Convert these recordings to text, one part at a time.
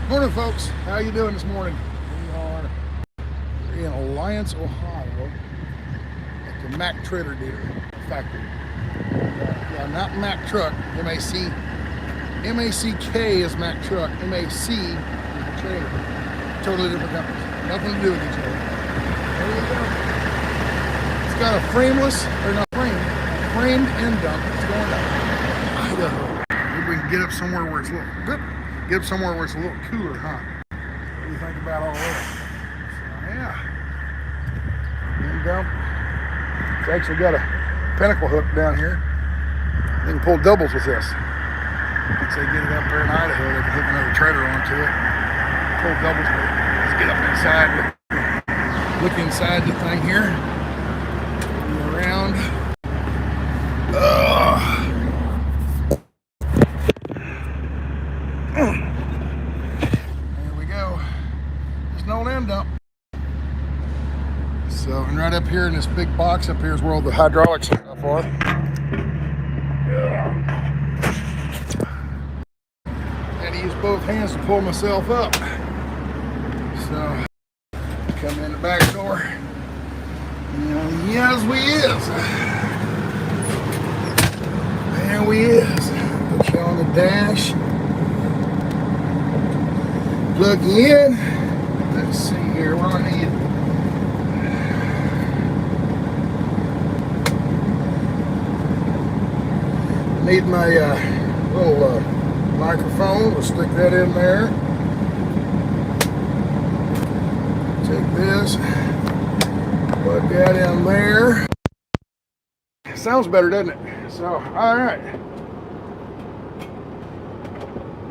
Morning, folks. How you doing this morning? We are in Alliance, Ohio, at the Mack trailer dealer factory. Yeah, not Mack truck. M-A-C-K is Mack truck. M-A-C is the trailer. Totally different companies. Nothing to do with each other. There we go. It's got a frameless, or not framed end dump. It's going to Idaho. Maybe we can get up somewhere where it's a little bit. Get somewhere where it's a little cooler, huh? What do you think about all that? So, yeah. End dump. It's actually got a pentacle hook down here. They can pull doubles with this. Once they get it up there in Idaho, they can hook another trailer onto it. Pull doubles with it. Let's get up inside. Look inside the thing here. Around. There we go. There's no end dump. So, and right up here in this big box up here is where all the hydraulics and stuff are. Had to use both hands to pull myself up. So, come in the back door. Yes, we is. There we is. Put you on the dash. Plug you in. Let's see here. What do I need? Need my little microphone. We'll stick that in there. Take this. Plug that in there. Sounds better, doesn't it? So, all right.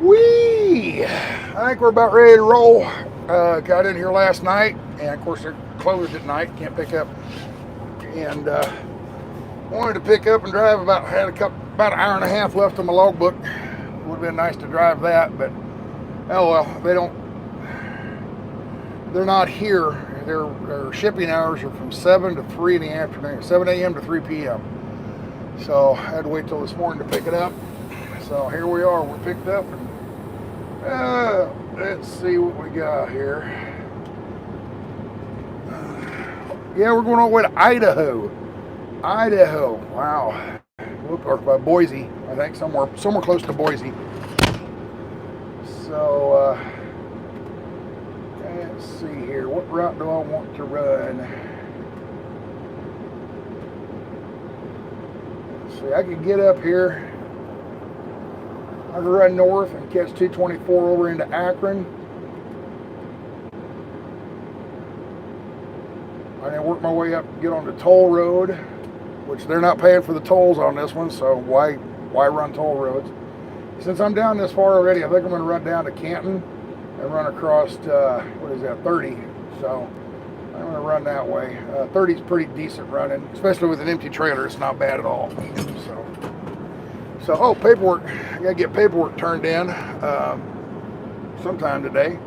Whee! I think we're about ready to roll. Got in here last night, and of course they're closed at night. Can't pick up. And wanted to pick up and drive. About an hour and a half left on my logbook. Would have been nice to drive that, but oh well. They're not here. Their shipping hours are from 7 to 3 in the afternoon, 7 a.m. to 3 p.m. So I had to wait till this morning to pick it up. So here we are. We're picked up, and let's see what we got here. Yeah, we're going all the way to Idaho. Idaho. Wow. Or by Boise, I think somewhere close to Boise. So let's see here. What route do I want to run? Let's see. I could get up here. I could run north and catch 224 over into Akron. I can work my way up and get on the toll road, which they're not paying for the tolls on this one, so why run toll roads? Since I'm down this far already, I think I'm going to run down to Canton and run across, 30. So I'm going to run that way. 30 is pretty decent running, especially with an empty trailer. It's not bad at all. So paperwork. I got to get paperwork turned in sometime today.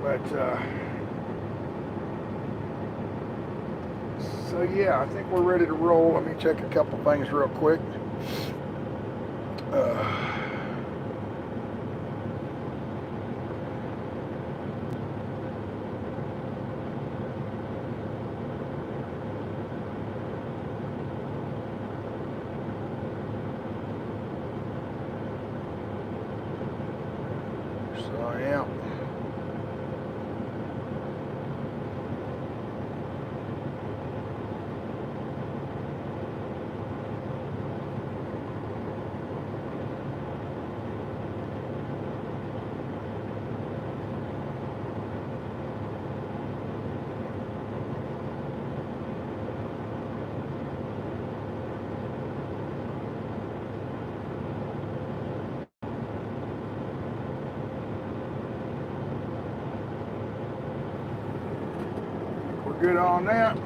But so yeah, I think we're ready to roll. Let me check a couple things real quick. So yeah. Good on that.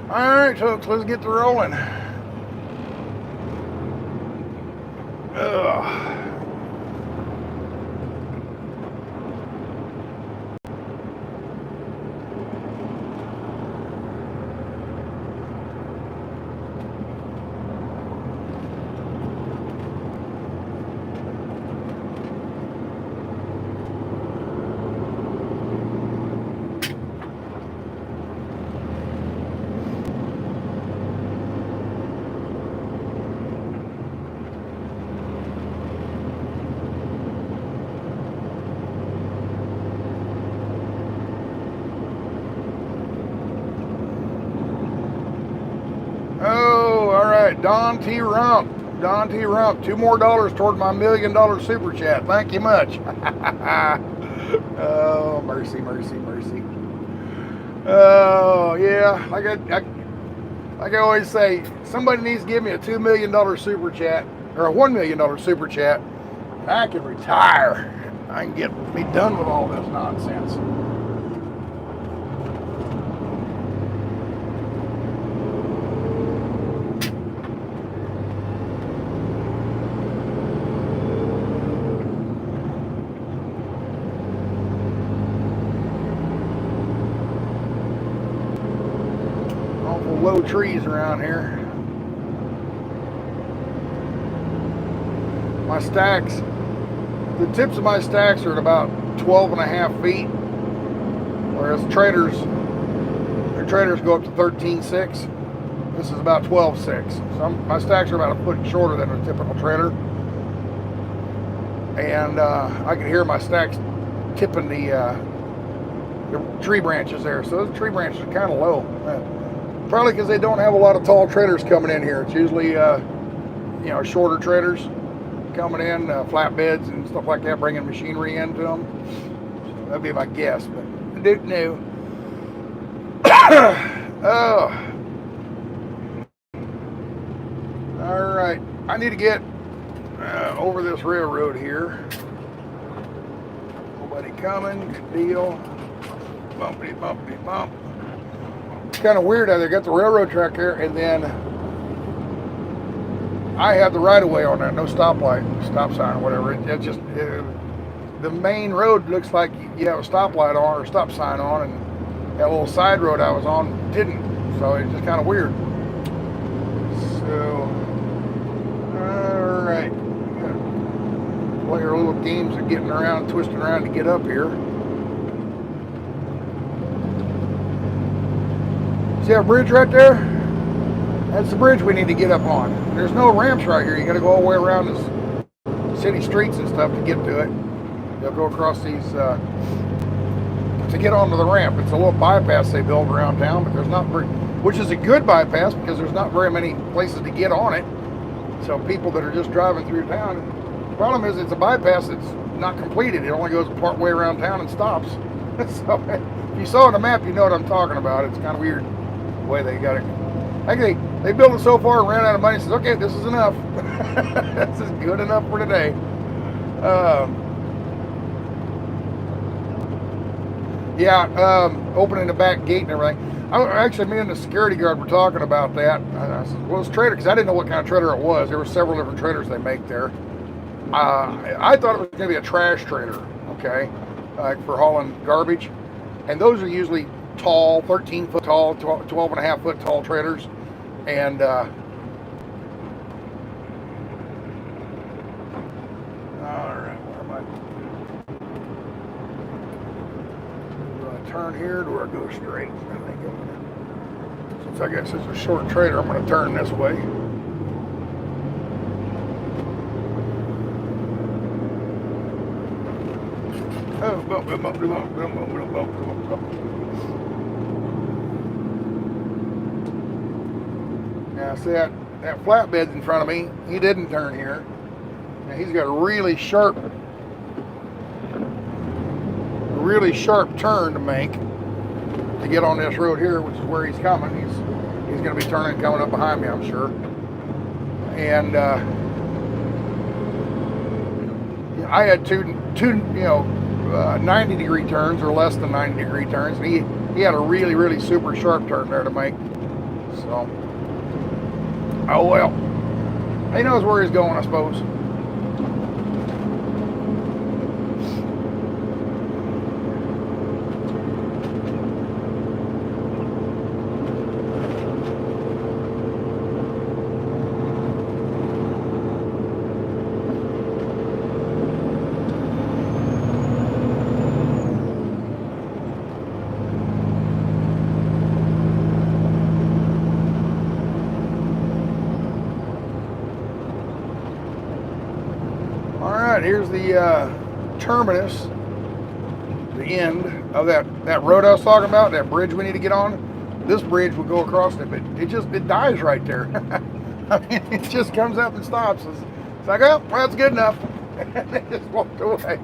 All right, folks, let's get to rolling. right, Don T. Rump. Don T. Rump, $2 more toward my $1 million super chat. Thank you much. Oh, mercy, mercy, mercy. Oh, yeah. Like I always say, somebody needs to give me a $2 million super chat, or a $1 million super chat, and I can retire. I can be done with all this nonsense. Low trees around here. My stacks, the tips of my stacks are at about 12.5 feet, whereas trailers, their trailers go up to 13.6. This is about 12.6. So my stacks are about a foot shorter than a typical trailer, and I can hear my stacks tipping the tree branches there. So those tree branches are kind of low. Probably because they don't have a lot of tall trailers coming in here. It's usually, shorter trailers coming in, flatbeds and stuff like that, bringing machinery into them. So that'd be my guess, but I don't know. Oh. All right, I need to get over this railroad here. Nobody coming, good deal. Bumpity, bumpity, bump. Kind of weird how they got the railroad track there, and then I have the right of way on that, no stoplight, stop sign or whatever. It's just the main road looks like you have a stoplight on or stop sign on, and that little side road I was on didn't. So it's just kind of weird. So, all right, play our little games of getting around, twisting around to get up here. See that bridge right there? That's the bridge we need to get up on. There's no ramps right here. You got to go all the way around this city streets and stuff to get to it. You'll go across these to get onto the ramp. It's a little bypass they built around town, but there's not very, which is a good bypass because there's not very many places to get on it. So people that are just driving through town. The problem is it's a bypass that's not completed. It only goes part way around town and stops. So if you saw on the map, you know what I'm talking about. It's kind of weird. Way they got it. I think they built it so far and ran out of money and says, okay, this is enough. This is good enough for today. Opening the back gate and everything. Actually, me and the security guard were talking about that. I said, well, it's trailer, because I didn't know what kind of trailer it was. There were several different trailers they make there. I thought it was going to be a trash trailer, okay, for hauling garbage. And those are usually tall, 13-foot tall, 12.5-foot tall trailers, and all right, where am I? Do I turn here, or do I go straight? I think since I guess it's a short trailer, I'm going to turn this way. Oh, bump. Now, see that flatbed's in front of me. He didn't turn here. Now, he's got a really sharp turn to make to get on this road here, which is where he's coming. He's going to be turning, coming up behind me, I'm sure. And I had two 90-degree turns or less than 90-degree turns. And he had a really, really super sharp turn there to make. So, oh well. He knows where he's going, I suppose. Here's the terminus, the end of that road I was talking about, that bridge we need to get on. This bridge will go across it, but it dies right there. I mean, it just comes up and stops. It's like, oh, well, that's good enough. And they just walked away.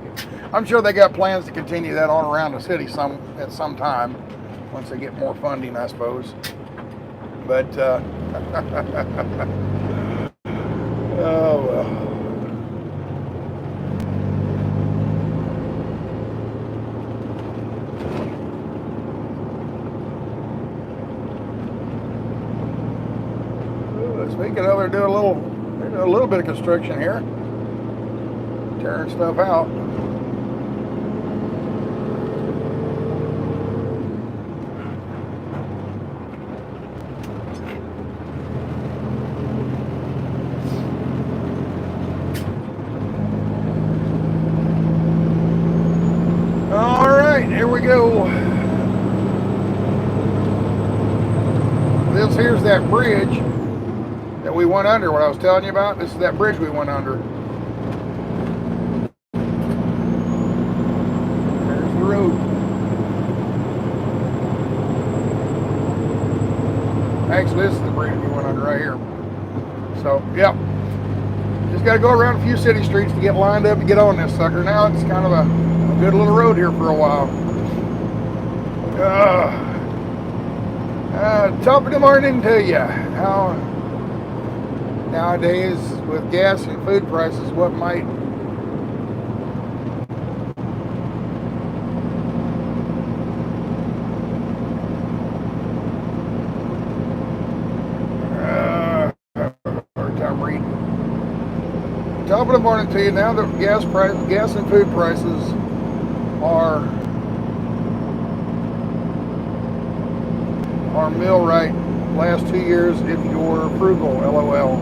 I'm sure they got plans to continue that on around the city at some time, once they get more funding, I suppose. But, oh, well. Speaking of, they're doing a little bit of construction here, tearing stuff out. All right, here we go. This here's that bridge that we went under, what I was telling you about. This is that bridge we went under. There's the road. Actually, this is the bridge we went under right here. So, yeah. Just got to go around a few city streets to get lined up to get on this sucker. Now it's kind of a good little road here for a while. Top of the morning to you. How nowadays with gas and food prices, what might hard time reading. Top of the morning to you. Now that gas and food prices are mill right last 2 years if you're frugal, LOL.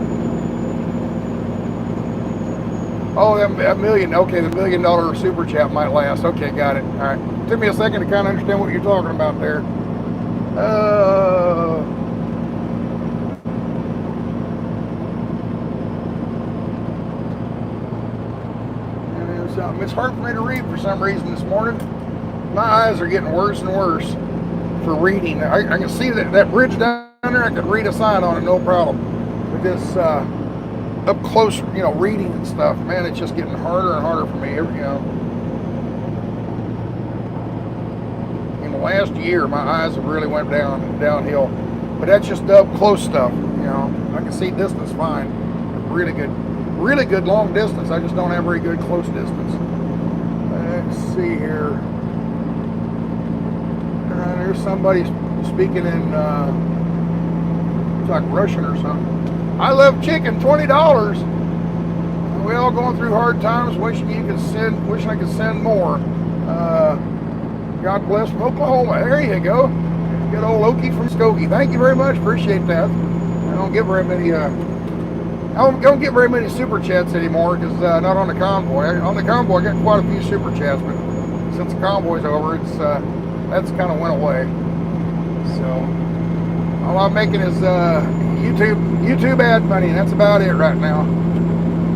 Oh, that million, okay, the $1 million super chat might last. Okay, got it. All right. Took me a second to kind of understand what you're talking about there. It's hard for me to read for some reason this morning. My eyes are getting worse and worse for reading. I can see that bridge down there. I could read a sign on it, no problem. But this up close, reading and stuff, man, it's just getting harder and harder for me. In the last year, my eyes have really went downhill. But that's just up close stuff. I can see distance fine. Really good long distance. I just don't have very good close distance. Let's see here. There's somebody speaking in it's like Russian or something. I love chicken, $20. We all going through hard times. Wishing I could send more. God bless from Oklahoma. There you go. Good old Okie from Skokie. Thank you very much. Appreciate that. I don't get very many. I don't get very many super chats anymore because not on the convoy. On the convoy, I got quite a few super chats, but since the convoy's over, that's kind of went away. So all I'm making is YouTube ad money, and that's about it right now.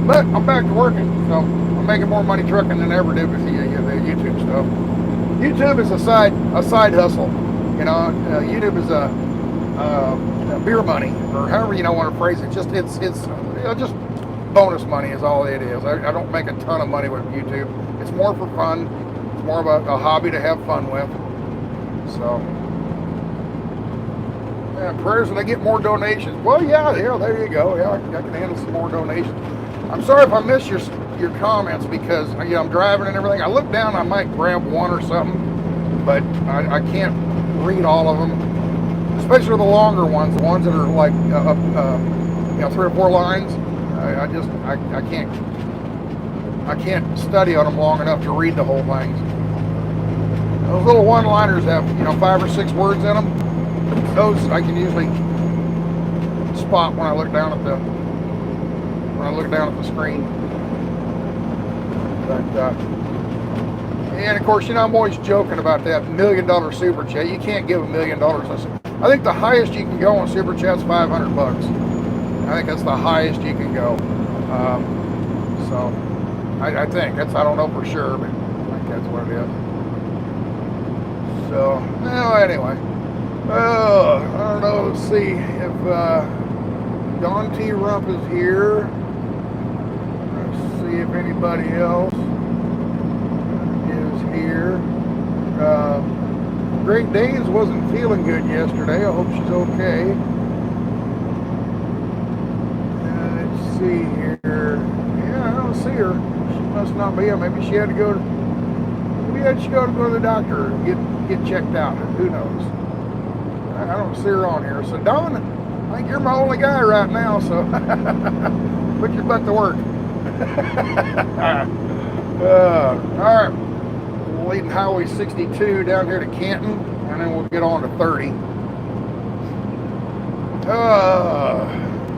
But I'm back to working, so I'm making more money trucking than I ever did with the YouTube stuff. YouTube is a side hustle. YouTube is a beer money, or however you want to phrase it. Just it's just bonus money is all it is. I don't make a ton of money with YouTube. It's more for fun. It's more of a hobby to have fun with. So, prayers when I get more donations. Well, yeah, there you go. Yeah, I can handle some more donations. I'm sorry if I missed your comments because I'm driving and everything. I look down, I might grab one or something, but I can't read all of them. Especially the longer ones, the ones that are like 3 or 4 lines. I can't study on them long enough to read the whole things. Those little one-liners have 5 or 6 words in them. Those I can usually spot when I look down at the screen. But and of course, I'm always joking about that $1 million super chat. You can't give $1 million. I think the highest you can go on super chat's $500. I think that's the highest you can go. So I think I don't know for sure, but I think that's what it is. So anyway, I don't know. Let's see if Don T. Rump is here. Let's see if anybody else is here. Great Danes wasn't feeling good yesterday. I hope she's okay. Let's see here. Yeah, I don't see her. She must not be here. Maybe she had to go to. Maybe she got to go to the doctor and get checked out. Who knows? I don't see her on here. So Don, I think you're my only guy right now. So put your butt to work. All right. Leading Highway 62 down here to Canton, and then we'll get on to 30.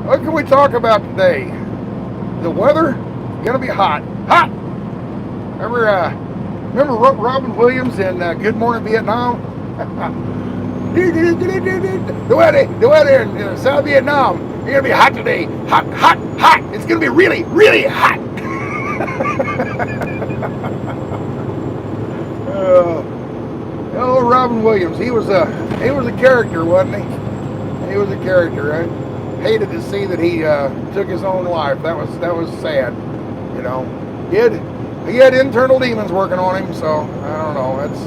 What can we talk about today? The weather gonna be hot. Hot! Remember Robin Williams in Good Morning Vietnam? The weather in South Vietnam, it's gonna be hot today. Hot, hot, hot! It's gonna be really, really hot! Robin Williams, he was a character, wasn't he? He was a character. I hated to see that he took his own life. That was sad. You know, he had internal demons working on him. So I don't know. That's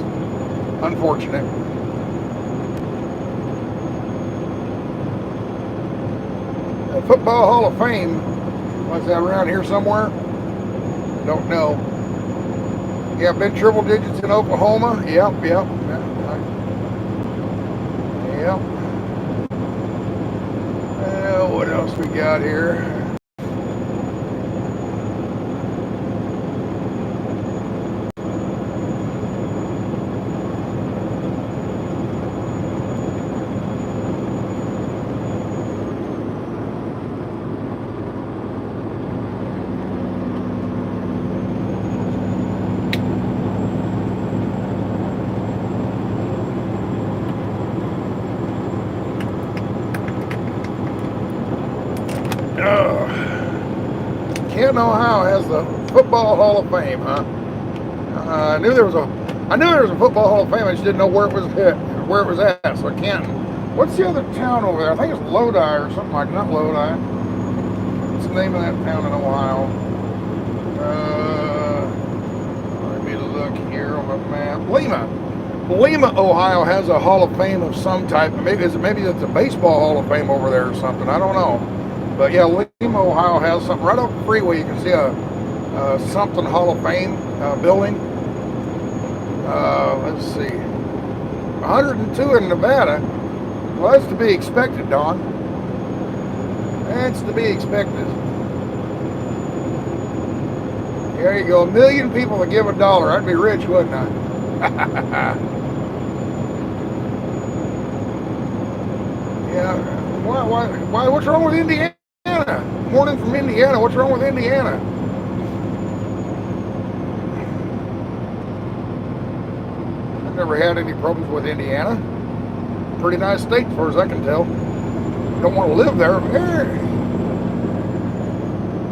unfortunate. The Football Hall of Fame, was that around here somewhere? Don't know. Yeah, been triple digits in Oklahoma. Yep. What else we got here? Canton, Ohio has the Football Hall of Fame, huh? I knew there was a Football Hall of Fame. I just didn't know where it was at. So Canton. What's the other town over there? I think it's Lodi or something like that. Not Lodi. What's the name of that town in Ohio? Let me look here on the map. Lima, Ohio has a Hall of Fame of some type. Maybe it's a baseball Hall of Fame over there or something. I don't know. But yeah, Lima, Ohio has something right off the freeway. You can see a something Hall of Fame building. Let's see, 102 in Nevada. Well, that's to be expected, Don. That's to be expected. There you go. 1 million people to give $1. I'd be rich, wouldn't I? Yeah. Why? What's wrong with Indiana? Morning from Indiana. What's wrong with Indiana? I've never had any problems with Indiana. Pretty nice state as far as I can tell. Don't want to live there.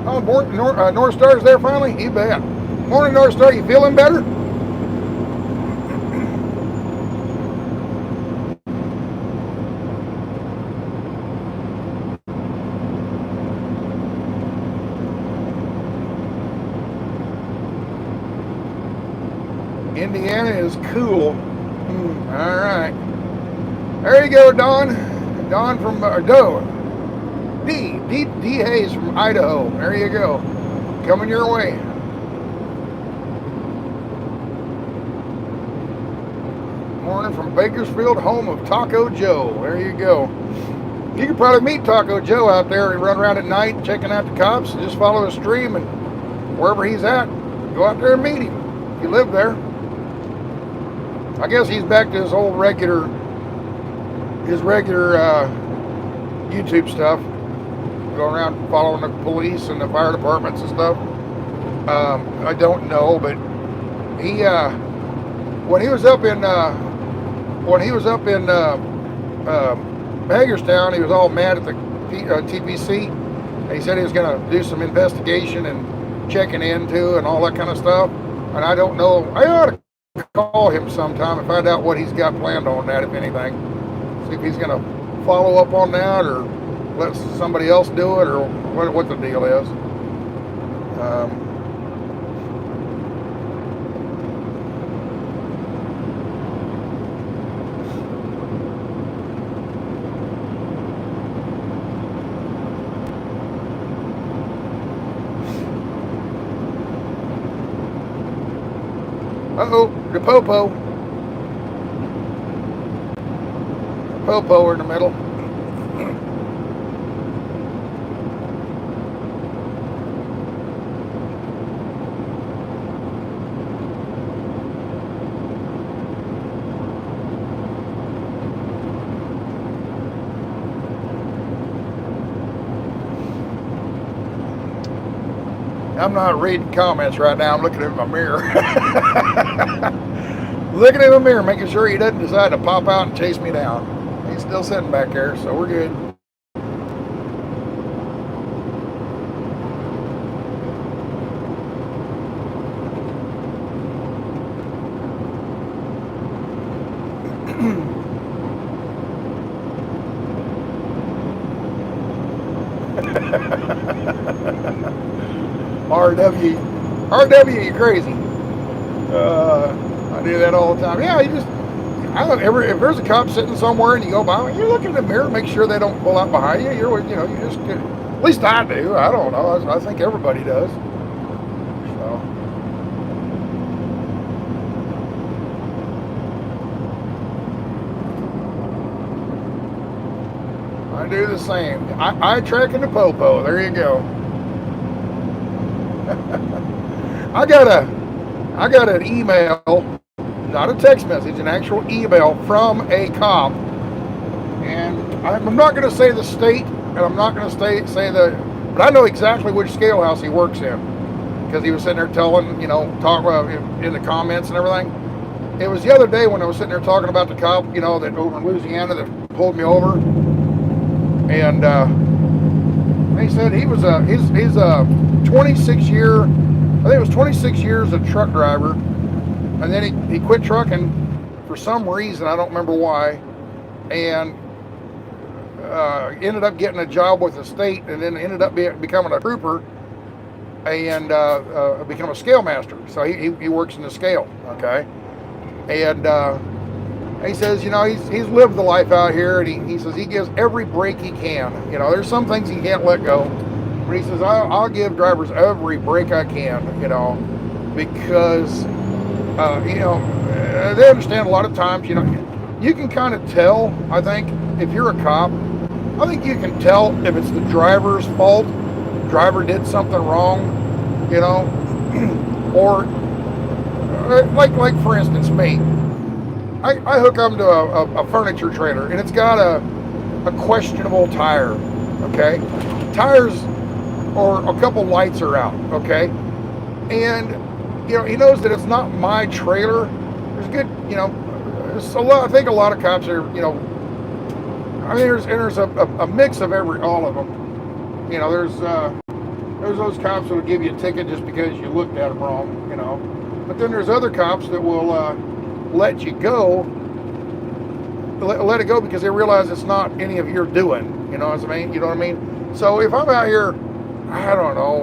Oh, North Star's there finally? You bet. Morning, North Star. You feeling better? Indiana is cool. All right. There you go, Don. Don from D Hayes from Idaho. There you go. Coming your way. Morning from Bakersfield, home of Taco Joe. There you go. You could probably meet Taco Joe out there and run around at night checking out the cops. Just follow the stream and wherever he's at, go out there and meet him if you live there. I guess he's back to his old regular YouTube stuff, going around following the police and the fire departments and stuff. I don't know, but he when he was up in Hagerstown, he was all mad at the TPC. And he said he was going to do some investigation and checking into and all that kind of stuff. And I don't know. I ought to call him sometime and find out what he's got planned on that, if anything. See if he's going to follow up on that or let somebody else do it, or what the deal is. Uh-oh, the Popo in the middle. I'm not reading comments right now. I'm looking in my mirror. Looking in the mirror, making sure he doesn't decide to pop out and chase me down. He's still sitting back there, so we're good. RW, you crazy. I do that all the time. Yeah, if there's a cop sitting somewhere and you go by, you look in the mirror, make sure they don't pull out behind you. You just, at least I do. I don't know. I think everybody does. So. I do the same. I track in the Popo. There you go. I got an email, not a text message, an actual email from a cop, and I'm not going to say the state, and I'm not going to say but I know exactly which scale house he works in, because he was sitting there telling, talk in the comments and everything. It was the other day when I was sitting there talking about the cop, that over in Louisiana that pulled me over, and he said he's a 26 year. I think it was 26 years of truck driver, and then he quit trucking for some reason, I don't remember why, and ended up getting a job with the state, and then ended up becoming a trooper and become a scale master. So he works in the scale, okay? And he says, he's lived the life out here, and he says he gives every break he can. There's some things he can't let go. But he says, I'll give drivers every break I can, because, they understand a lot of times, you can kind of tell, I think, if you're a cop, I think you can tell if it's the driver's fault, driver did something wrong, or, like for instance, me. I hook up to a furniture trailer, and it's got a questionable tire, okay? Tires, or a couple lights are out, okay? And, he knows that it's not my trailer. There's good, there's I think a lot of cops are, there's a mix of all of them. There's those cops that will give you a ticket just because you looked at them wrong, But then there's other cops that will let you go, let it go because they realize it's not any of your doing, you know what I mean? So if I'm out here, I don't know,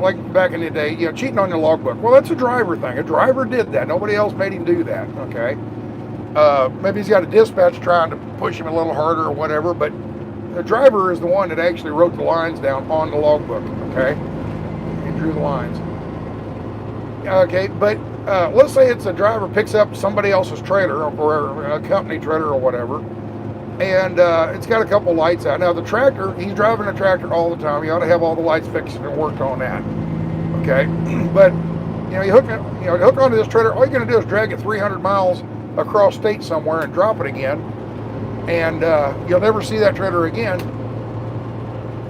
like back in the day, cheating on your logbook. Well, that's a driver thing. A driver did that. Nobody else made him do that, okay? Maybe he's got a dispatch trying to push him a little harder or whatever, but the driver is the one that actually wrote the lines down on the logbook, okay? He drew the lines. Okay, but let's say it's a driver picks up somebody else's trailer or a company trailer or whatever, and it's got a couple lights out. Now the tractor, he's driving a tractor all the time. You ought to have all the lights fixed and worked on that. Okay, but you hook onto this trailer. All you're going to do is drag it 300 miles across state somewhere and drop it again, and you'll never see that trailer again.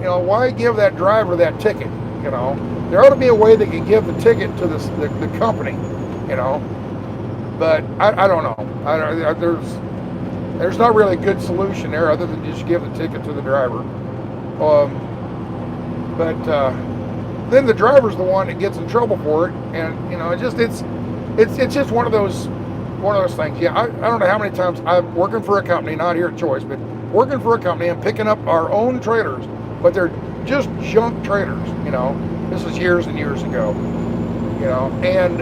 Why give that driver that ticket? There ought to be a way they can give the ticket to the company. But I don't know. There's not really a good solution there other than just give the ticket to the driver. But then the driver's the one that gets in trouble for it, and it's just one of those things. Yeah, I don't know how many times I'm working for a company, not here at Choice, but working for a company and picking up our own trailers, but they're just junk trailers, you know. This is years and years ago, you know, and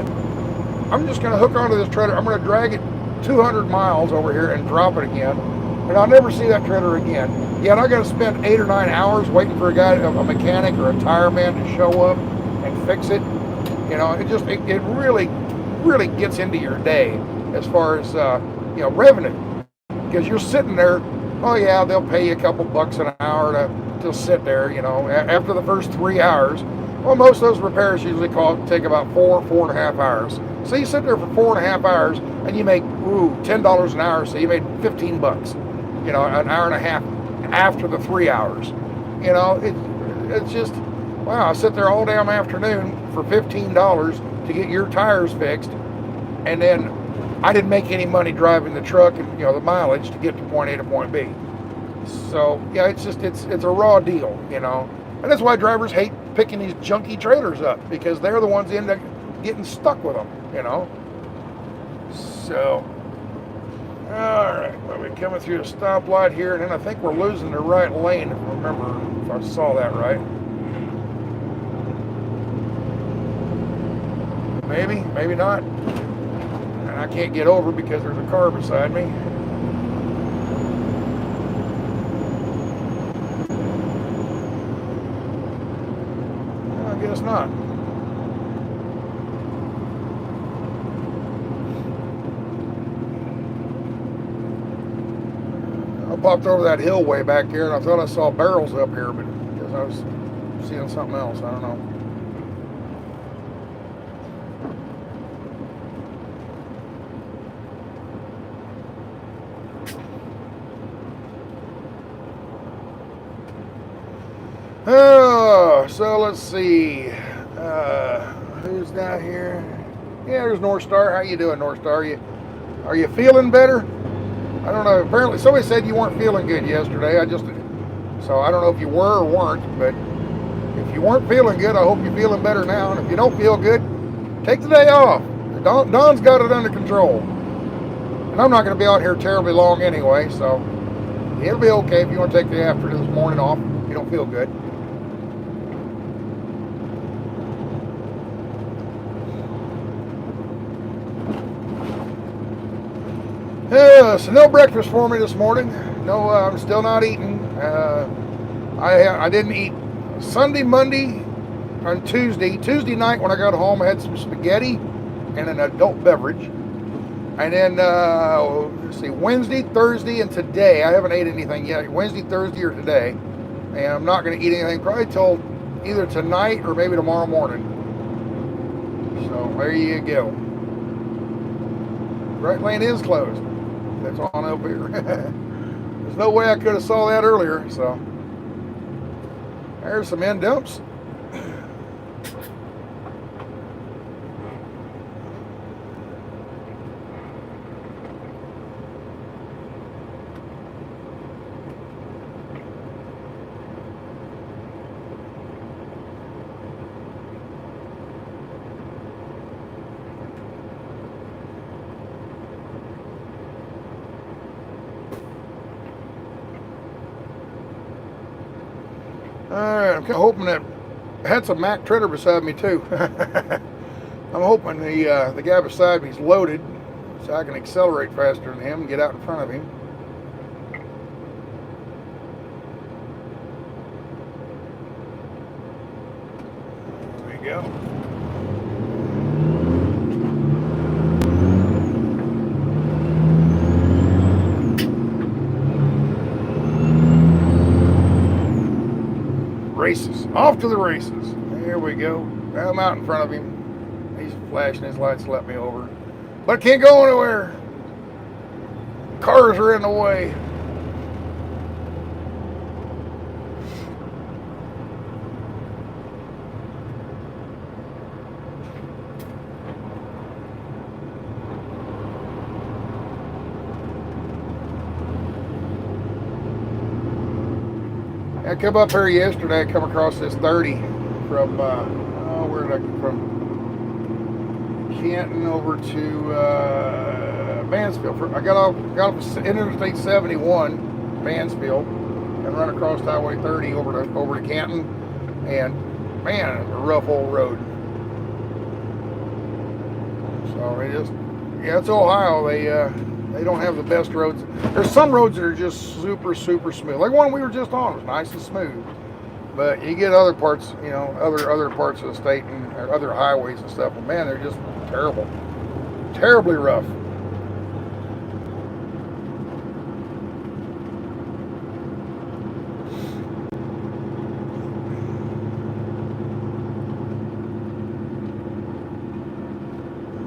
I'm just going to hook onto this trailer. I'm going to drag it 200 miles over here and drop it again, and I'll never see that trailer again. Yet I got to spend 8 or 9 hours waiting for a mechanic or a tire man to show up and fix it. You know, it really gets into your day as far as you know, revenue, because you're sitting there. Oh yeah, they'll pay you a couple bucks an hour to sit there. You know, after the first 3 hours. Well, most of those repairs usually take about 4.5 hours. So you sit there for 4.5 hours and you make $10 an hour. So you made 15 bucks. You know, an hour and a half after the 3 hours. You know, it's just, wow. I sit there all damn afternoon for $15 to get your tires fixed, and then I didn't make any money driving the truck and, you know, the mileage to get to point A to point B. So yeah, it's a raw deal, you know, and that's why drivers hate picking these junky trailers up, because they're the ones that end up getting stuck with them, you know. So, all right, well, we're coming through a stoplight here, and then I think we're losing the right lane, if I remember, if I saw that right. Maybe not. And I can't get over because there's a car beside me. I guess not. I popped over that hill way back here, and I thought I saw barrels up here, but because I was seeing something else, I don't know. Oh, so let's see. Who's down here? Yeah, there's North Star. How you doing, North Star? Are you feeling better? I don't know. Apparently, somebody said you weren't feeling good yesterday. So I don't know if you were or weren't, but if you weren't feeling good, I hope you're feeling better now. And if you don't feel good, take the day off. Don's got it under control. And I'm not going to be out here terribly long anyway, so it'll be okay if you want to take the afternoon this morning off if you don't feel good. So no breakfast for me this morning. No, I'm still not eating. I didn't eat Sunday, Monday, and Tuesday. Tuesday night when I got home, I had some spaghetti and an adult beverage. And then, let's see, Wednesday, Thursday, and today, I haven't ate anything yet. Wednesday, Thursday, or today. And I'm not going to eat anything probably till either tonight or maybe tomorrow morning. So there you go. Right lane is closed. That's on up here. There's no way I could have saw that earlier. So there's some end dumps. Alright, I'm kind of hoping that I had some Mack trailer beside me too. I'm hoping the guy beside me is loaded so I can accelerate faster than him and get out in front of him. There we go. Races. Off to the races. There we go. I'm out in front of him. He's flashing his lights to let me over. But I can't go anywhere. Cars are in the way. I come up here yesterday. I come across this 30 from where did I come from? Canton over to Mansfield. I got off Interstate 71 Mansfield and run across Highway 30 over to Canton, and man, it's a rough old road. So it's Ohio. They don't have the best roads. There's some roads that are just super smooth. Like one we were just on was nice and smooth. But you get other parts, other parts of the state and other highways and stuff, and man, they're just terrible. Terribly rough.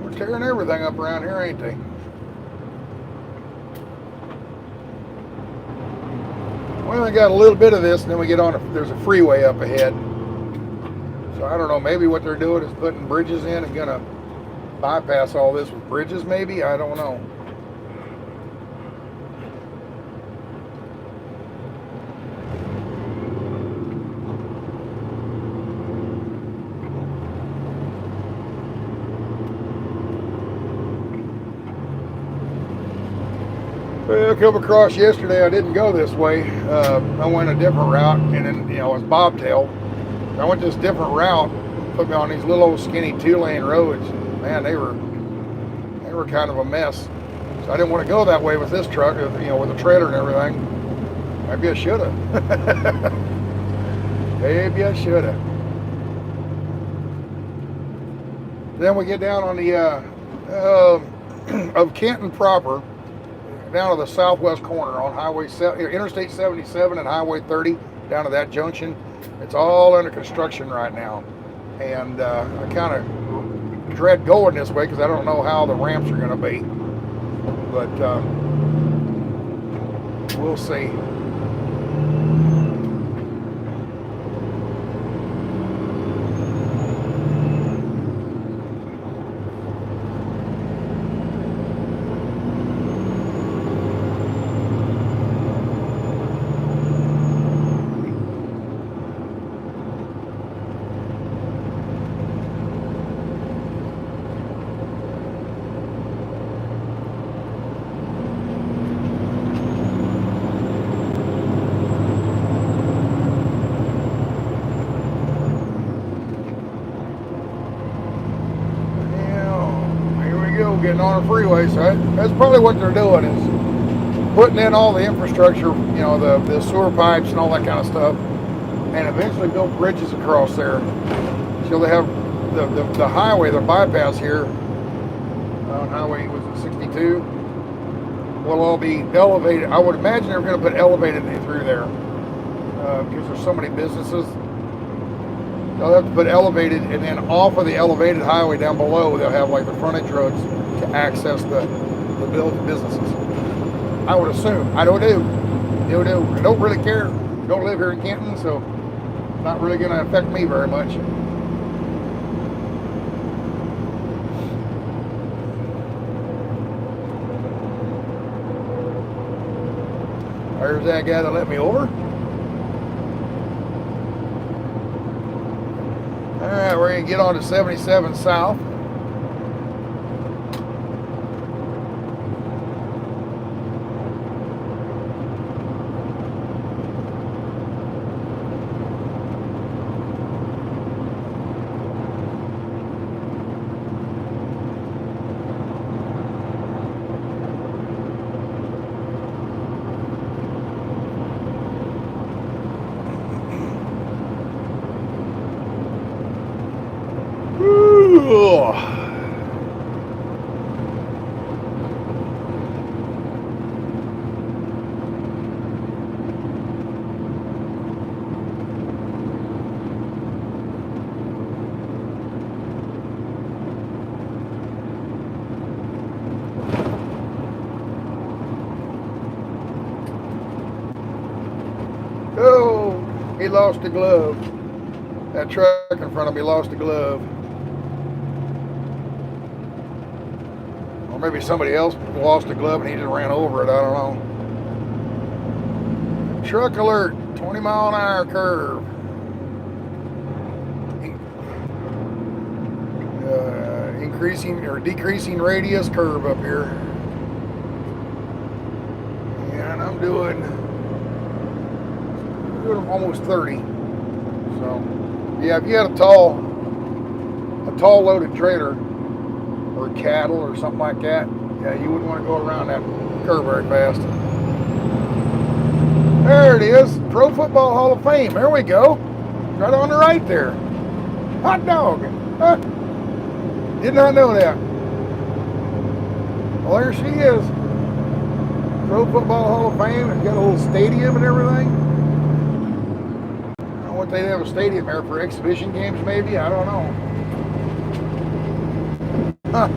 We're tearing everything up around here, ain't they? Well, we got a little bit of this, and then we get on, there's a freeway up ahead. So I don't know, maybe what they're doing is putting bridges in and gonna bypass all this with bridges, maybe? I don't know. Well, I come across yesterday, I didn't go this way. I went a different route, and then, it's Bobtail. I went this different route, put me on these little old skinny 2-lane roads. Man, they were kind of a mess. So I didn't want to go that way with this truck, with the trailer and everything. Maybe I should have. Maybe I should have. Then we get down on the of Canton proper, down to the southwest corner on Interstate 77 and Highway 30, down to that junction. It's all under construction right now, and I kind of dread going this way because I don't know how the ramps are going to be, but we'll see. Getting on a freeway, so that's probably what they're doing, is putting in all the infrastructure, the sewer pipes and all that kind of stuff, and eventually build bridges across there. So they have the highway, the bypass here on Highway 62 will all be elevated. I would imagine they're going to put elevated through there because there's so many businesses. They'll have to put elevated, and then off of the elevated highway down below, they'll have like the frontage roads to access the businesses. I would assume. I don't know. I don't really care. I don't live here in Canton, so it's not really going to affect me very much. There's that guy that let me over. Alright, we're going to get on to 77 South. Oh, he lost a glove. That truck in front of me lost a glove. Or maybe somebody else lost a glove and he just ran over it. I don't know. Truck alert, 20 mile an hour curve. Increasing or decreasing radius curve up here. And I'm doing doing almost 30. So, yeah, if you had a tall loaded trailer or cattle or something like that, yeah, you wouldn't want to go around that curve very fast. There it is, Pro Football Hall of Fame. There we go. Right on the right there. Hot dog. Huh? Did not know that. Well, there she is. Pro Football Hall of Fame. It's got a little stadium and everything. I don't know what they have a stadium there for, exhibition games maybe. I don't know. Huh.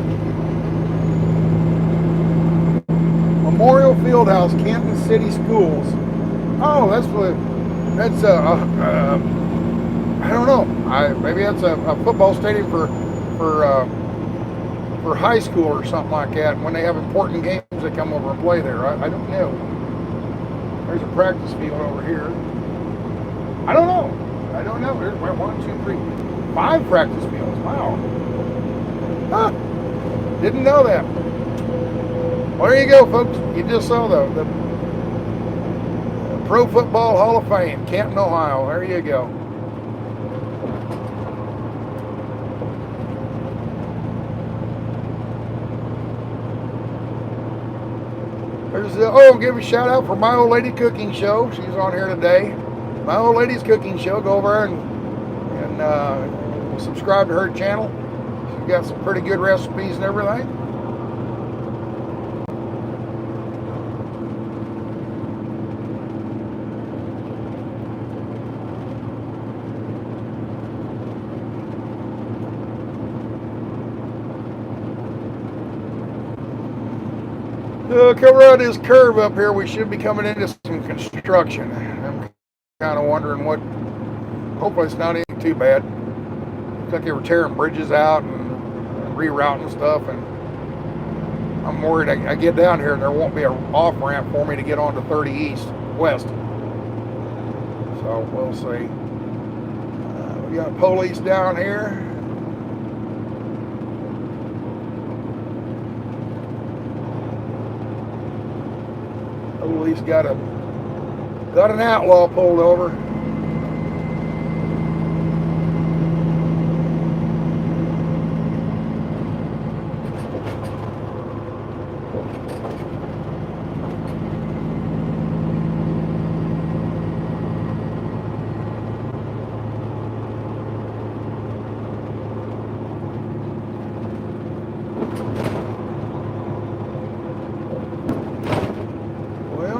Memorial Fieldhouse, Kansas City Schools. Oh, that's I don't know. Maybe that's a football stadium for high school or something like that. When they have important games, they come over and play there. I don't know. There's a practice field over here. I don't know. There's 1, 2, 3, 5 practice fields. Wow. Huh. Didn't know that. Well, there you go, folks. You just saw the Pro Football Hall of Fame, Canton, Ohio. There you go. Give a shout out for My Old Lady Cooking Show. She's on here today. My Old Lady's Cooking Show. Go over and subscribe to her channel. She's got some pretty good recipes and everything. Come around this curve up here, we should be coming into some construction. I'm kind of wondering what, hopefully it's not anything too bad. Looks like they were tearing bridges out and rerouting stuff, and I'm worried I get down here and there won't be an off-ramp for me to get onto 30 East West. So we'll see. We got police down here. He's got an outlaw pulled over.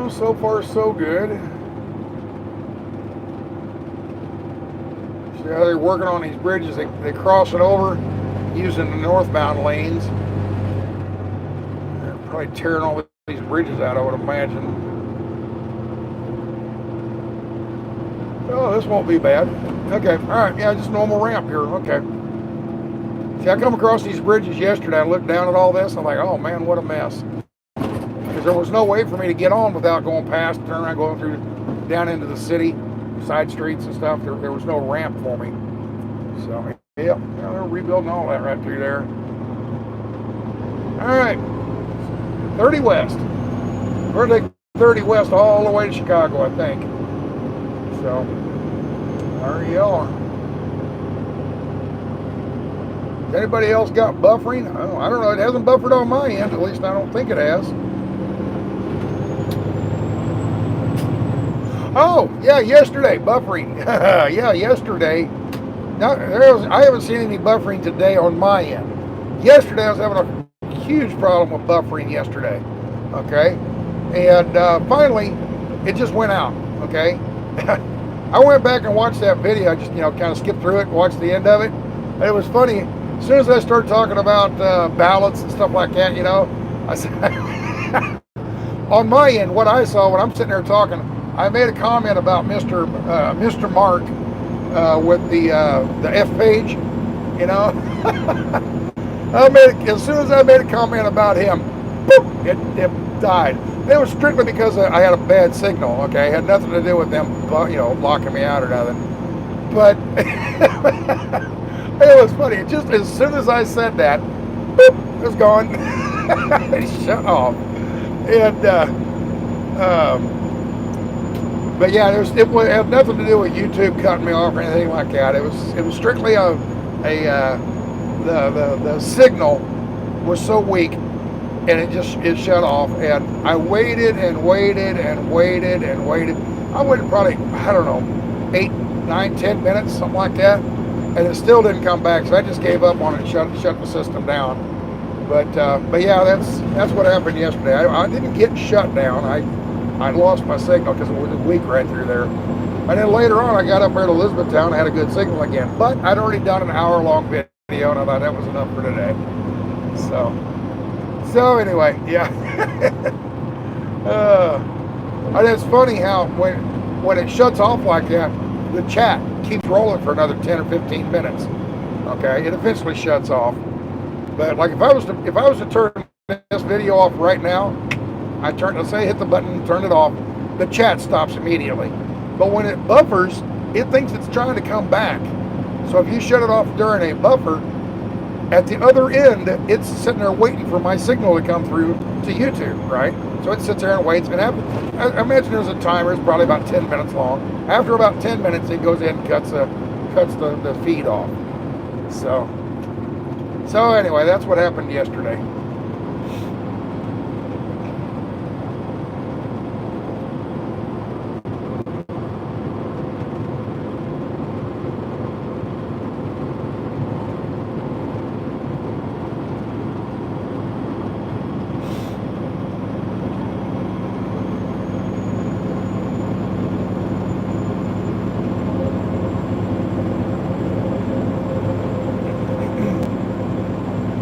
So far, so good. See how they're working on these bridges? They cross it over using the northbound lanes. They're probably tearing all these bridges out, I would imagine. Oh, this won't be bad. Okay, all right, yeah, just normal ramp here. Okay. See, I come across these bridges yesterday. I looked down at all this. I'm like, oh man, what a mess. There was no way for me to get on without going past, turn around, going through down into the city, side streets and stuff. There was no ramp for me. So, yeah, they're rebuilding all that right through there. All right, 30 West. We're going to take 30 West all the way to Chicago, I think. So, there you are. Has anybody else got buffering? I don't know. It hasn't buffered on my end. At least I don't think it has. Oh, yeah, yesterday, buffering. Yeah, yesterday. Now, I haven't seen any buffering today on my end. Yesterday, I was having a huge problem with buffering yesterday. Okay? And finally, it just went out. Okay? I went back and watched that video. I just, kind of skipped through it and watched the end of it. And it was funny. As soon as I started talking about ballots and stuff like that, I said, on my end, what I saw when I'm sitting there talking, I made a comment about Mr. Mark with the F page, as soon as I made a comment about him, boop, it died. It was strictly because I had a bad signal. Okay, it had nothing to do with them, locking me out or nothing. But it was funny. Just as soon as I said that, boop, it was gone. Shut off. And But yeah, it had nothing to do with YouTube cutting me off or anything like that. It was strictly the signal was so weak, and it shut off. And I waited and waited and waited and waited. I waited probably, I don't know, 8, 9, 10 minutes, something like that, and it still didn't come back. So I just gave up on it, shut the system down. But yeah, that's what happened yesterday. I didn't get shut down. I lost my signal because it was weak right through there. And then later on, I got up there to Elizabethtown. I had a good signal again. But I'd already done an hour-long video, and I thought that was enough for today. So anyway, yeah. And it's funny how when it shuts off like that, the chat keeps rolling for another 10 or 15 minutes. Okay, it eventually shuts off. But like if I was to turn this video off right now, let's say hit the button, turn it off, the chat stops immediately. But when it buffers, it thinks it's trying to come back. So if you shut it off during a buffer, at the other end, it's sitting there waiting for my signal to come through to YouTube, right? So it sits there and waits. And I imagine there's a timer. It's probably about 10 minutes long. After about 10 minutes, it goes in and cuts the feed off. So anyway, that's what happened yesterday.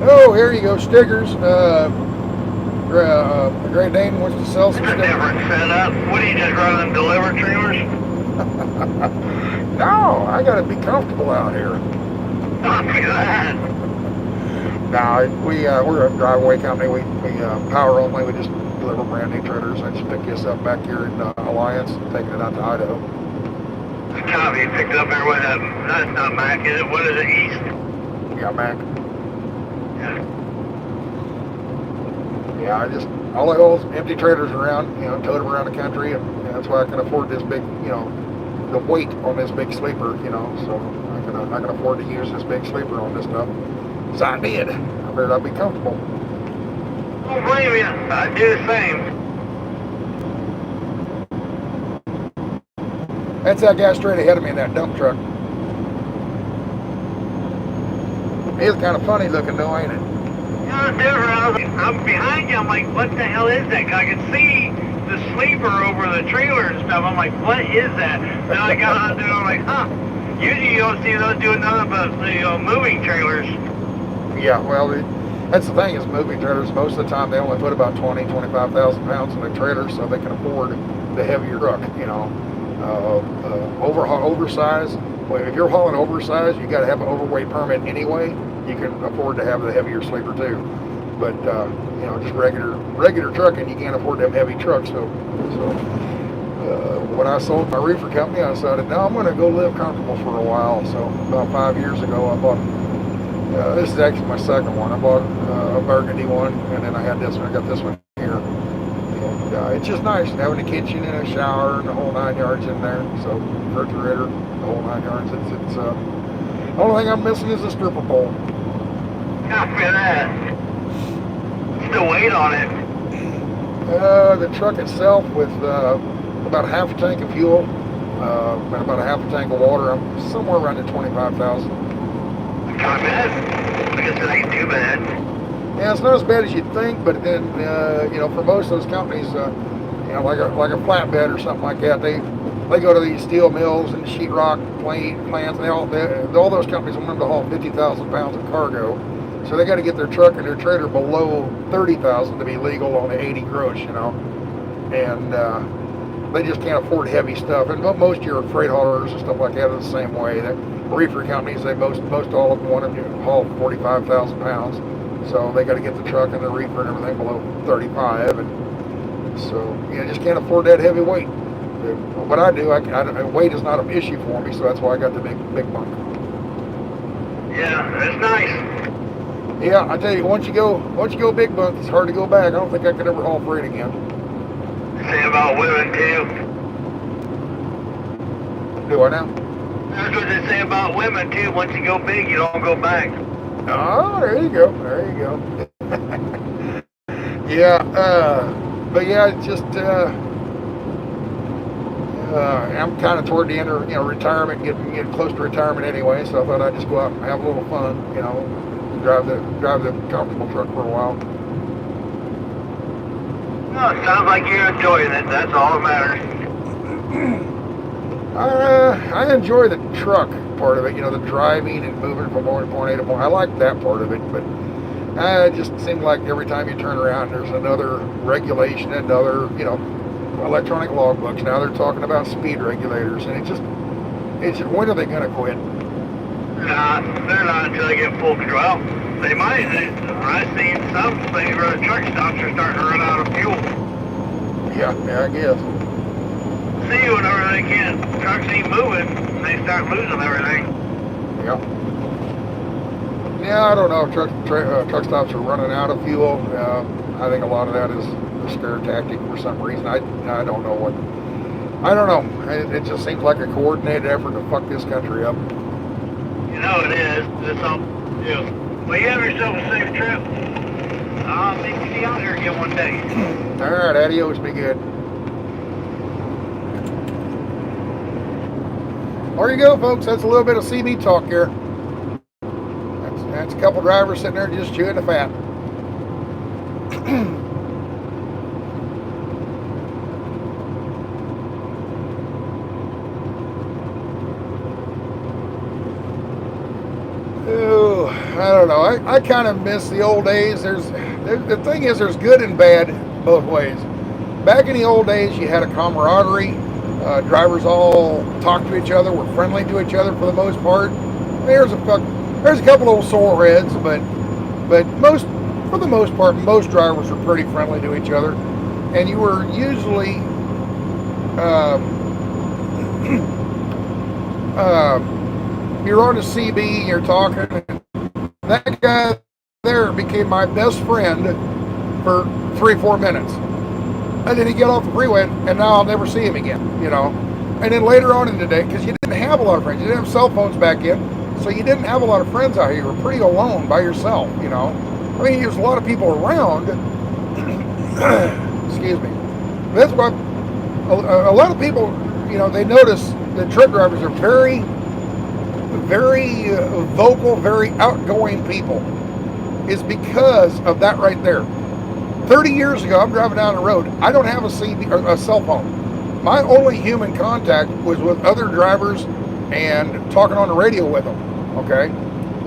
Oh, here you go, stickers. Great Dane wants to sell some stickers. Different setup. What do you just run them deliver trailers? No, I gotta be comfortable out here. Copy that. No, we're a driveway company. We power only. We just deliver brand new trailers. I just picked this up back here in Alliance, taking it out to Idaho. Copy. Picked up there with that's not Mack, is it? What is it? East? Yeah, Mack. Yeah. Yeah, all I haul is empty trailers around, tote them around the country, and that's why I can afford this big, the weight on this big sleeper, so I can afford to use this big sleeper on this stuff. So I did. I figured I'd be comfortable. Don't blame you. I do the same. That's that guy straight ahead of me in that dump truck. He's kind of funny looking though, ain't it? Yeah, it's different. I'm behind you. I'm like, what the hell is that? I can see the sleeper over the trailer and stuff. I'm like, what is that? Then I got out there. I'm like, huh. Usually you don't see those doing nothing but moving trailers. Yeah, well, that's the thing is moving trailers. Most of the time they only put about 25,000 pounds in the trailer, so they can afford the heavier truck. Oversized. Well, if you're hauling oversized, you got to have an overweight permit anyway. You can afford to have the heavier sleeper too. But just regular trucking, you can't afford them heavy trucks. So when I sold my reefer company, I decided, no, I'm going to go live comfortable for a while. So about 5 years ago, I bought. This is actually my second one. I bought a burgundy one, and then I had this one. I got this one here. And it's just nice having a kitchen and a shower and the whole 9 yards in there. So refrigerator, the whole 9 yards. It's the only thing I'm missing is a stripper pole. Copy that. What's the weight on it? The truck itself with about half a tank of fuel and about a half a tank of water, I'm somewhere around the 25,000. Copy that. I guess it ain't too bad. Yeah, it's not as bad as you'd think, but then for most of those companies, like a flatbed or something like that, they go to these steel mills and sheetrock plants. And all those companies want them to haul 50,000 pounds of cargo, so they got to get their truck and their trailer below 30,000 to be legal on the 80 gross, and they just can't afford heavy stuff. And most of your freight haulers and stuff like that are the same way. The reefer companies, they most all of them want them to haul 45,000 pounds. So they got to get the truck and the reefer and everything below 35, and so just can't afford that heavy weight. What I do, weight is not an issue for me, so that's why I got the big bunk. Yeah, that's nice. Yeah, I tell you, once you go big bunk, it's hard to go back. I don't think I could ever haul freight again. Say about women too. Do I now? That's what they say about women too. Once you go big, you don't go back. Oh, there you go. There you go. Yeah, but yeah, it's just I'm kind of toward the end of retirement, getting close to retirement anyway. So I thought I'd just go out and have a little fun, drive the comfortable truck for a while. No, it sounds like you're enjoying it. That's all that matters. I enjoy the truck part of it, the driving and moving from point A to point. I like that part of it, but it just seems like every time you turn around, there's another regulation, another, electronic logbooks. Now they're talking about speed regulators, and it's just when are they going to quit? Nah, they're not until they get full control. They might. I've seen some things where the truck stops are starting to run out of fuel. Yeah, I guess. See, whenever they can't, trucks ain't moving, they start losing everything. Yeah. Yeah, I don't know if truck stops are running out of fuel. I think a lot of that is a scare tactic for some reason. I don't know what. I don't know. It just seems like a coordinated effort to fuck this country up. You know it is. It's all. Yeah. Well, you have yourself a safe trip. I'll maybe see you out here again one day. All right, adios. Be good. There you go, folks. That's a little bit of CB talk here. That's a couple drivers sitting there just chewing the fat. Oh, I don't know. I kind of miss the old days. The thing is, there's good and bad both ways. Back in the old days, you had a camaraderie. Drivers all talked to each other, were friendly to each other for the most part. There's a couple of sore heads, but for the most part, most drivers were pretty friendly to each other, and you were usually you're on a CB, you're talking, and that guy there became my best friend for 3-4 minutes. And then he get off the freeway, and now I'll never see him again, And then later on in the day, because you didn't have a lot of friends, you didn't have cell phones back in, so you didn't have a lot of friends out here. You were pretty alone by yourself, I mean, there's a lot of people around. Excuse me. That's what a lot of people, they notice that truck drivers are very, very vocal, very outgoing people. Is because of that right there. 30 years ago, I'm driving down the road. I don't have a cell phone. My only human contact was with other drivers and talking on the radio with them. Okay,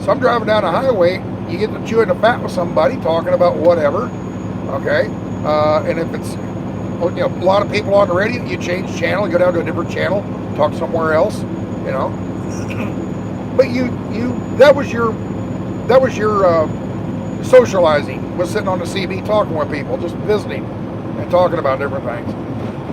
so I'm driving down the highway. You get to chewing the fat with somebody, talking about whatever. Okay, and if it's a lot of people on the radio, you change channel, you go down to a different channel, talk somewhere else. But that was your socializing, was sitting on the CB talking with people, just visiting and talking about different things.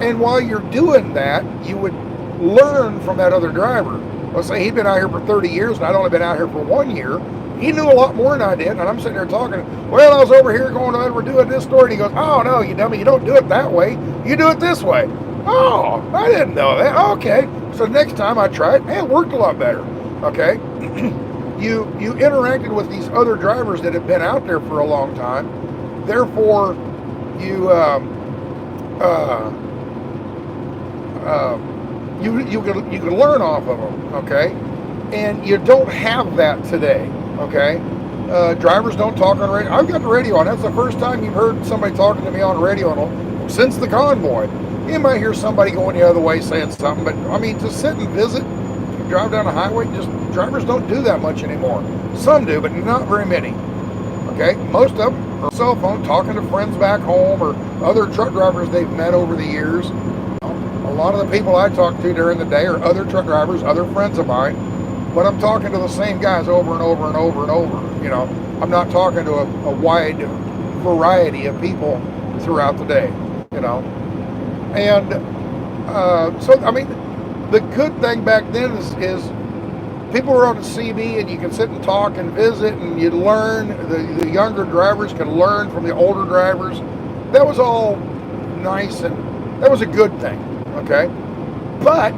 And while you're doing that, you would learn from that other driver. Let's say he'd been out here for 30 years and I'd only been out here for 1 year. He knew a lot more than I did, and I'm sitting there talking, well, I was over here going, we're doing this story, and he goes, oh, no, you dummy, you don't do it that way. You do it this way. Oh, I didn't know that. Okay. So next time I tried, it worked a lot better. Okay. You interacted with these other drivers that have been out there for a long time. Therefore, you could learn off of them. Okay, and you don't have that today. Okay, drivers don't talk on radio. I've got the radio on. That's the first time you've heard somebody talking to me on the radio since the convoy. You might hear somebody going the other way saying something, but I mean, to sit and visit, drive down the highway, drivers don't do that much anymore. Some do, but not very many. Okay, most of them are cell phone, talking to friends back home or other truck drivers they've met over the years. A lot of the people I talk to during the day are other truck drivers, other friends of mine, but I'm talking to the same guys over and over and over and over. I'm not talking to a wide variety of people throughout the day. And so I mean, the good thing back then is people were on the CB and you can sit and talk and visit and you'd learn. The younger drivers could learn from the older drivers. That was all nice and that was a good thing. Okay, but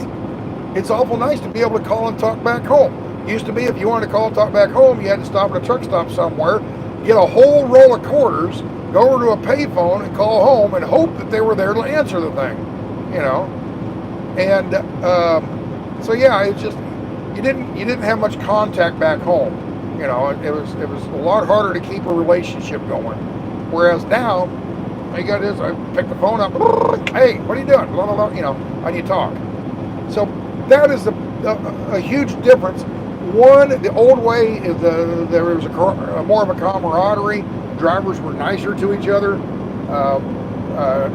it's awful nice to be able to call and talk back home. Used to be, if you wanted to call and talk back home, you had to stop at a truck stop somewhere, get a whole roll of quarters, go over to a payphone and call home and hope that they were there to answer the thing, you know. And so yeah, it's just you didn't have much contact back home, you know. It was a lot harder to keep a relationship going. Whereas now, all you got is I pick the phone up, hey, what are you doing? Blah, blah, blah, you know, and you talk. So that is a huge difference. One, the old way is there was more of a camaraderie. Drivers were nicer to each other.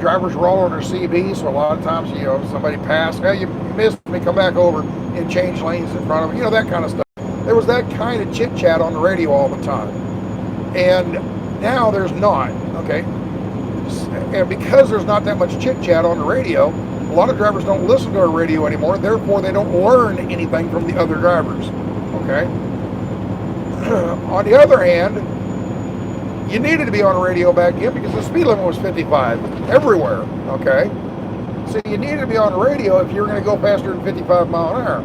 Drivers were all on their CB, so a lot of times, you know, somebody passed, hey, you missed me, come back over and change lanes in front of them, you know, that kind of stuff. There was that kind of chit chat on the radio all the time. And now there's not, okay? And because there's not that much chit chat on the radio, a lot of drivers don't listen to our radio anymore, therefore they don't learn anything from the other drivers, okay? On the other hand, you needed to be on the radio back then because the speed limit was 55 everywhere, okay? So you needed to be on the radio if you were going to go faster than 55 mile an hour.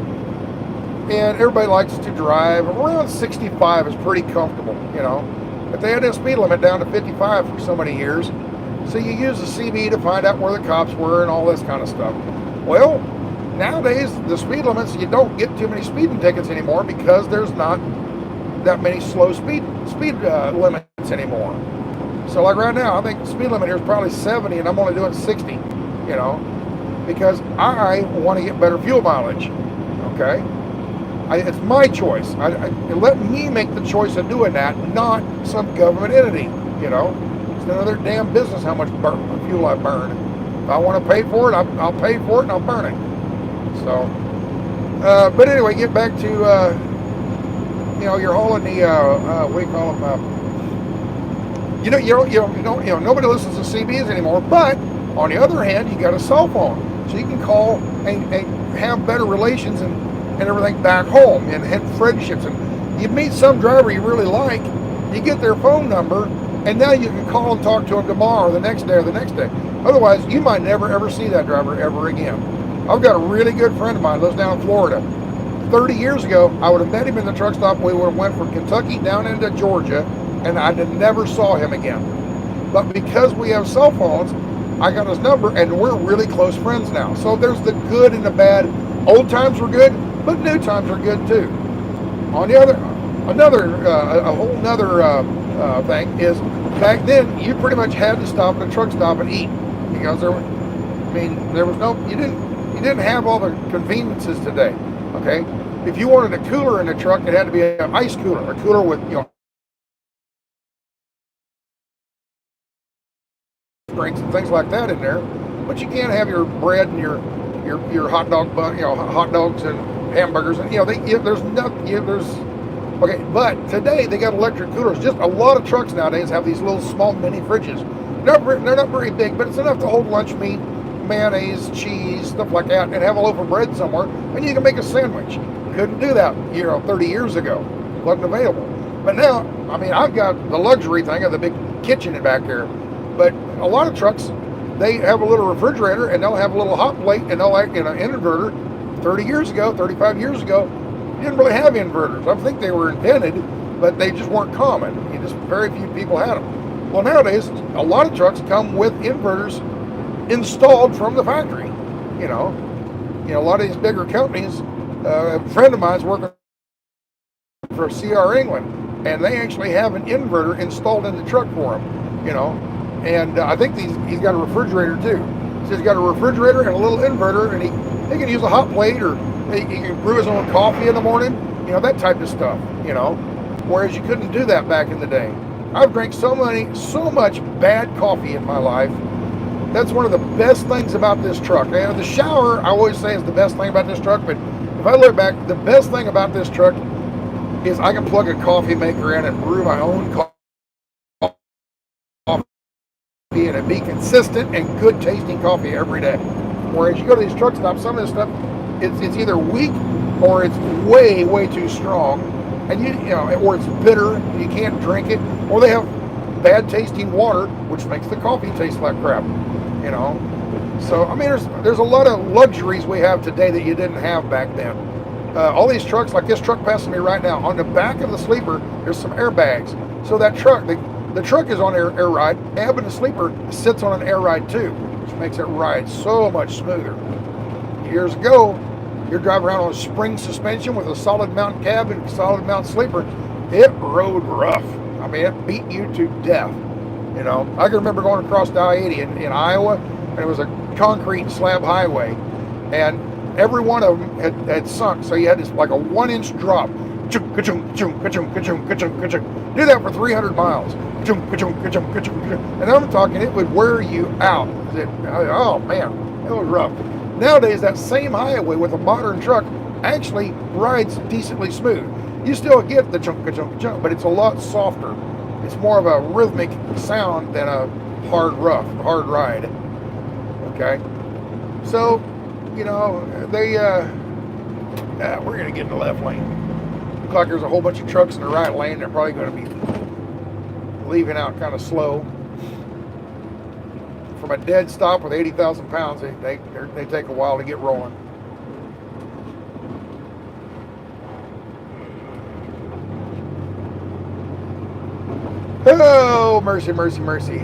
And everybody likes to drive. Around 65 is pretty comfortable, you know. But they had that speed limit down to 55 for so many years. So you use the CB to find out where the cops were and all this kind of stuff. Well, nowadays, the speed limits, you don't get too many speeding tickets anymore because there's not that many slow speed limits anymore. So like right now, I think the speed limit here is probably 70 and I'm only doing 60, you know, because I want to get better fuel mileage, okay? It's my choice. Let me make the choice of doing that, not some government entity, you know. It's none of their damn business how much fuel I burn. If I want to pay for it, I'll pay for it and I'll burn it. So, but anyway, get back to, you know, you're hauling the, what do you call them? Nobody listens to CBs anymore, but on the other hand, you got a cell phone. So you can call and have better relations and everything back home and have friendships. And you meet some driver you really like, you get their phone number, and now you can call and talk to them tomorrow, the next day, or the next day. Otherwise, you might never ever see that driver ever again. I've got a really good friend of mine, lives down in Florida. 30 years ago, I would have met him in the truck stop. We would have went from Kentucky down into Georgia, and I never saw him again. But because we have cell phones, I got his number, and we're really close friends now. So there's the good and the bad. Old times were good, but new times are good too. On the other, a whole nother thing is, back then you pretty much had to stop at a truck stop and eat because there was no, you didn't have all the conveniences today. Okay, if you wanted a cooler in the truck, it had to be an ice cooler, a cooler with, you know, drinks and things like that in there. But you can't have your bread and your hot dog bun, you know, hot dogs and hamburgers, and you know, there's nothing. There's okay, but today they got electric coolers. Just a lot of trucks nowadays have these little small mini fridges. They're not very big, but it's enough to hold lunch meat, mayonnaise, cheese, stuff like that, and have a loaf of bread somewhere, and you can make a sandwich. Couldn't do that, you know, 30 years ago. Wasn't available. But now, I mean, I've got the luxury thing of the big kitchen in back here. But a lot of trucks, they have a little refrigerator, and they'll have a little hot plate, and they'll have an inverter. 30 years ago, 35 years ago, you didn't really have inverters. I think they were invented, but they just weren't common. Very few people had them. Well, nowadays, a lot of trucks come with inverters installed from the factory. You know, a lot of these bigger companies. A friend of mine's working for CR England, and they actually have an inverter installed in the truck for him. You know, and I think he's got a refrigerator too. So he's got a refrigerator and a little inverter, and he can use a hot plate, or he can brew his own coffee in the morning. You know, that type of stuff. You know, whereas you couldn't do that back in the day. I've drank so much bad coffee in my life. That's one of the best things about this truck. And the shower, I always say, is the best thing about this truck. But if I look back, the best thing about this truck is I can plug a coffee maker in and brew my own coffee, and it be consistent and good tasting coffee every day. Whereas you go to these truck stops, some of this stuff, it's either weak or it's way too strong, and you know, or it's bitter and you can't drink it, or they have bad tasting water, which makes the coffee taste like crap. You know, So I mean, there's a lot of luxuries we have today that you didn't have back then. All these trucks, like this truck passing me right now, on the back of the sleeper, there's some airbags. So that truck, the truck is on air ride, and the sleeper sits on an air ride too, which makes it ride so much smoother. Years ago, you're driving around on a spring suspension with a solid mount cab and solid mount sleeper. It rode rough. I mean, it beat you to death. You know, I can remember going across the I-80 in Iowa, and it was a concrete slab highway, and every one of them had sunk, so you had this like a 1-inch drop. Do that for 300 miles. And I'm talking, it would wear you out. Oh man, it was rough. Nowadays, that same highway with a modern truck actually rides decently smooth. You still get the chunk, but it's a lot softer. It's more of a rhythmic sound than a hard ride. Okay, so you know we're gonna get in the left lane. Looks like there's a whole bunch of trucks in the right lane. They're probably going to be leaving out kind of slow. From a dead stop with 80,000 pounds, they take a while to get rolling. Oh, mercy, mercy, mercy.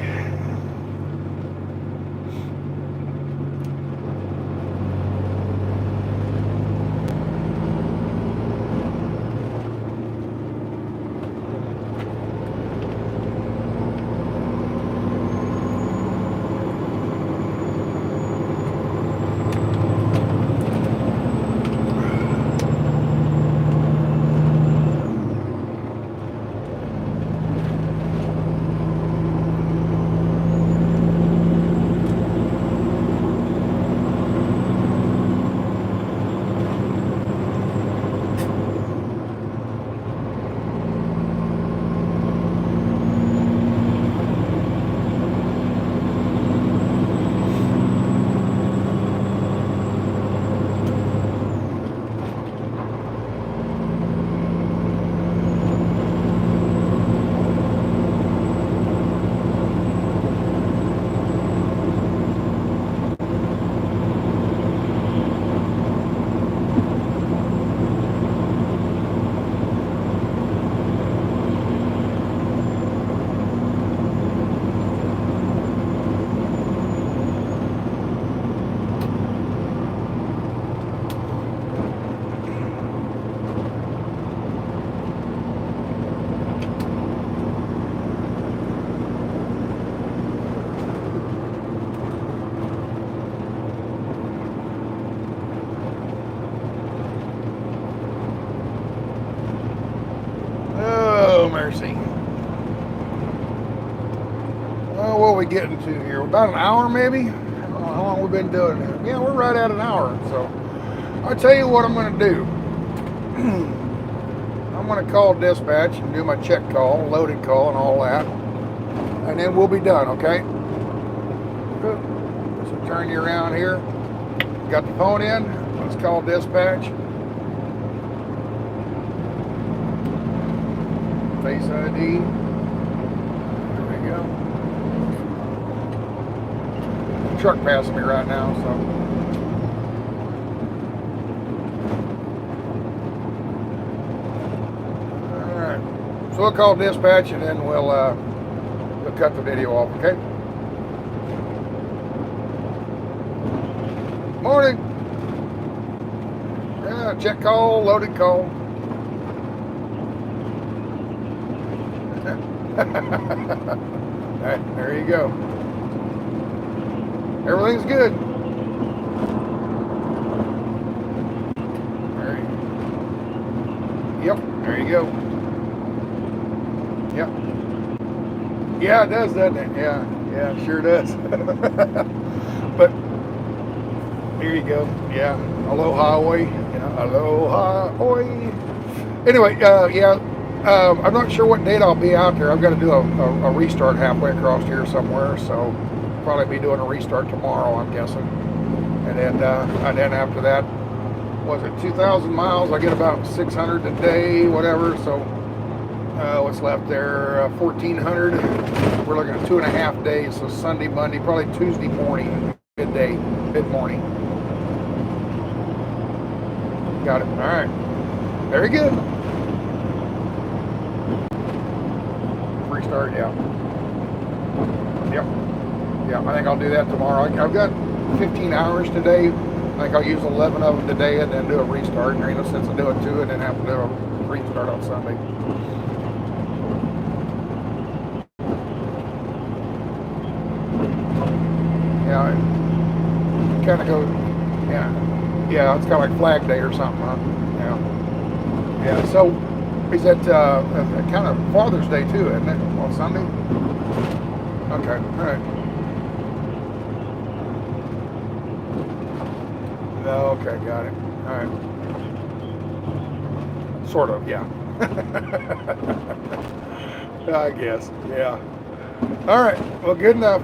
Mercy. Well, what are we getting to here? About an hour, maybe? I don't know how long we've been doing it. Yeah, we're right at an hour. So I'll tell you what I'm going to do. I'm going to call dispatch and do my check call, loaded call, and all that, and then we'll be done. Okay? Good. So turn you around here. Got the phone in. Let's call dispatch. Face ID. There we go. Truck passing me right now, so. Alright. So we'll call dispatch and then we'll cut the video off, okay? Morning. Yeah, check call, loaded call. Alright, there you go. Everything's good. Yep, there you go. Yep. Yeah, it does, doesn't it? Yeah, it sure does. But here you go. Yeah, aloha oi. Yeah, aloha oi. Anyway, yeah. I'm not sure what date I'll be out there. I've got to do a restart halfway across here somewhere, so probably be doing a restart tomorrow, I'm guessing. And then after that, was it 2,000 miles? I get about 600 a day, whatever. So what's left there? 1,400. We're looking at 2.5 days. So Sunday, Monday, probably Tuesday morning. midday, mid-morning. Got it. All right. Very good. Restart, yeah. Yep. Yeah, I think I'll do that tomorrow. I've got 15 hours today. I think I'll use 11 of them today and then do a restart. There ain't no sense of doing two and then have to do a restart on Sunday. Yeah, it kind of goes, yeah, it's kind of like Flag Day or something, huh? Yeah, so is that kind of Father's Day too, isn't it, on Sunday? Okay, all right. Okay, got it. All right. Sort of, yeah. I guess, yeah. All right, well, good enough.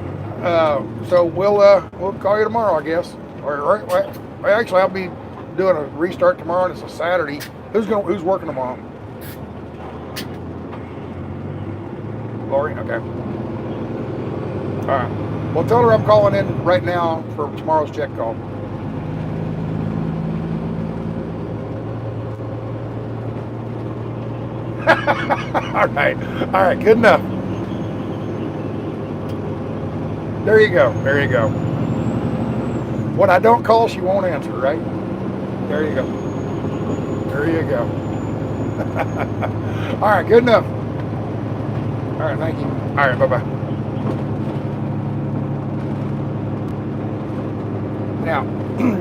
So we'll call you tomorrow, I guess. Or actually, I'll be doing a restart tomorrow, and it's a Saturday. Who's working tomorrow? Lori. Okay. All right. Well, tell her I'm calling in right now for tomorrow's check call. All right, good enough. There you go. When I don't call, she won't answer, right? There you go. All right, good enough. All right, thank you. All right, bye-bye. Now,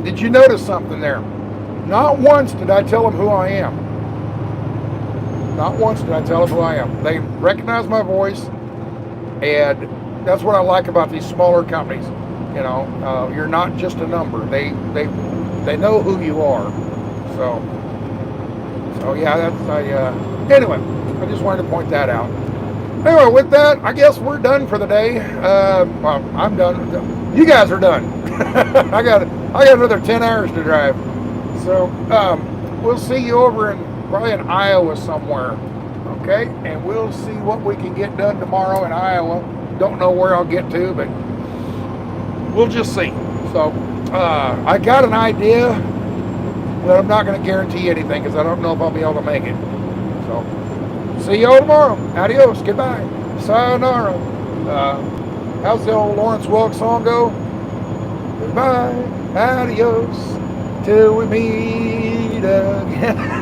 did you notice something there? Not once did I tell them who I am. Not once did I tell them who I am. They recognize my voice, and that's what I like about these smaller companies. You know, you're not just a number. They know who you are. So yeah, anyway, I just wanted to point that out. Anyway, with that, I guess we're done for the day. Well, I'm done. You guys are done. I got another 10 hours to drive. So we'll see you over probably in Iowa somewhere, okay? And we'll see what we can get done tomorrow in Iowa. Don't know where I'll get to, but we'll just see. So I got an idea, but I'm not going to guarantee anything because I don't know if I'll be able to make it. So see you all tomorrow. Adios. Goodbye. Sayonara. How's the old Lawrence Welk song go? Goodbye. Adios. Till we meet again.